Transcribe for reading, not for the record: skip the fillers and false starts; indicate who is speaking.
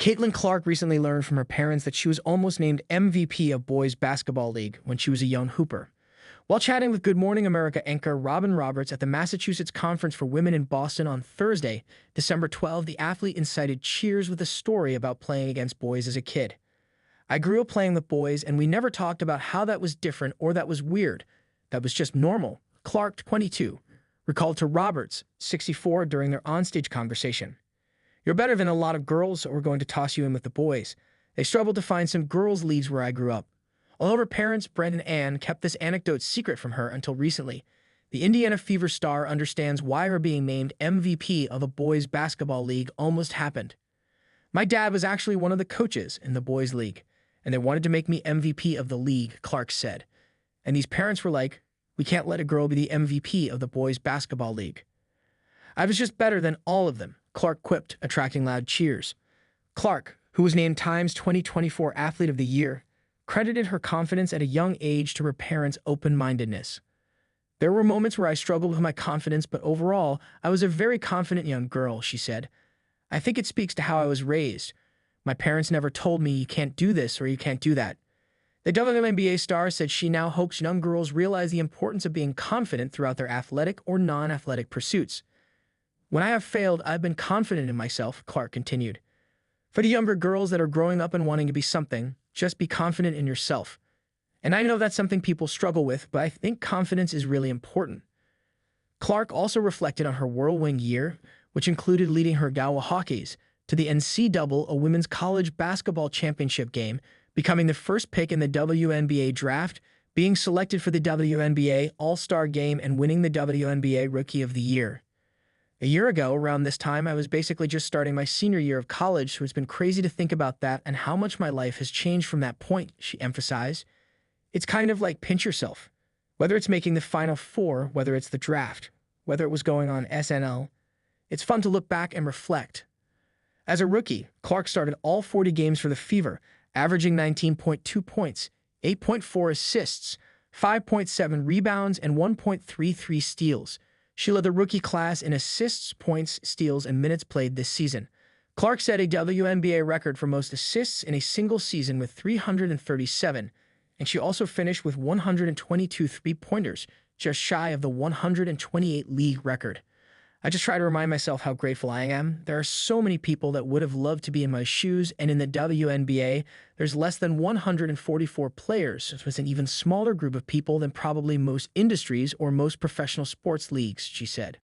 Speaker 1: Caitlin Clark recently learned from her parents that she was almost named MVP of Boys Basketball League when she was a young hooper. While chatting with Good Morning America anchor Robin Roberts at the Massachusetts Conference for Women in Boston on Thursday, December 12, the athlete incited cheers with a story about playing against boys as a kid. "I grew up playing with boys, and we never talked about how that was different or that was weird. That was just normal," Clark, 22, recalled to Roberts, 64, during their onstage conversation. "You're better than a lot of girls, so we're going to toss you in with the boys. They struggled to find some girls' leagues where I grew up." Although her parents, Brent and Ann, kept this anecdote secret from her until recently, the Indiana Fever star understands why her being named MVP of a boys' basketball league almost happened. "My dad was actually one of the coaches in the boys' league, and they wanted to make me MVP of the league," Clark said. "And these parents were like, we can't let a girl be the MVP of the boys' basketball league." "I was just better than all of them," Clark quipped, attracting loud cheers. Clark, who was named Time's 2024 Athlete of the Year, credited her confidence at a young age to her parents' open-mindedness. "There were moments where I struggled with my confidence, but overall, I was a very confident young girl," she said. "I think it speaks to how I was raised. My parents never told me you can't do this or you can't do that." The WNBA star said she now hopes young girls realize the importance of being confident throughout their athletic or non-athletic pursuits. "When I have failed, I've been confident in myself," Clark continued. "For the younger girls that are growing up and wanting to be something, just be confident in yourself. And I know that's something people struggle with, but I think confidence is really important." Clark also reflected on her whirlwind year, which included leading her Gawa Hawkeyes to the NCAA, a women's college basketball championship game, becoming the first pick in the WNBA draft, being selected for the WNBA All-Star Game, and winning the WNBA Rookie of the Year. "A year ago, around this time, I was basically just starting my senior year of college, so it's been crazy to think about that and how much my life has changed from that point," she emphasized. "It's kind of like pinch yourself. Whether it's making the Final Four, whether it's the draft, whether it was going on SNL, it's fun to look back and reflect." As a rookie, Clark started all 40 games for the Fever, averaging 19.2 points, 8.4 assists, 5.7 rebounds, and 1.33 steals. She led the rookie class in assists, points, steals, and minutes played this season. Clark set a WNBA record for most assists in a single season with 337, and she also finished with 122 three-pointers, just shy of the 128 league record. "I just try to remind myself how grateful I am. There are so many people that would have loved to be in my shoes, and in the WNBA, there's less than 144 players, so it's an even smaller group of people than probably most industries or most professional sports leagues," she said.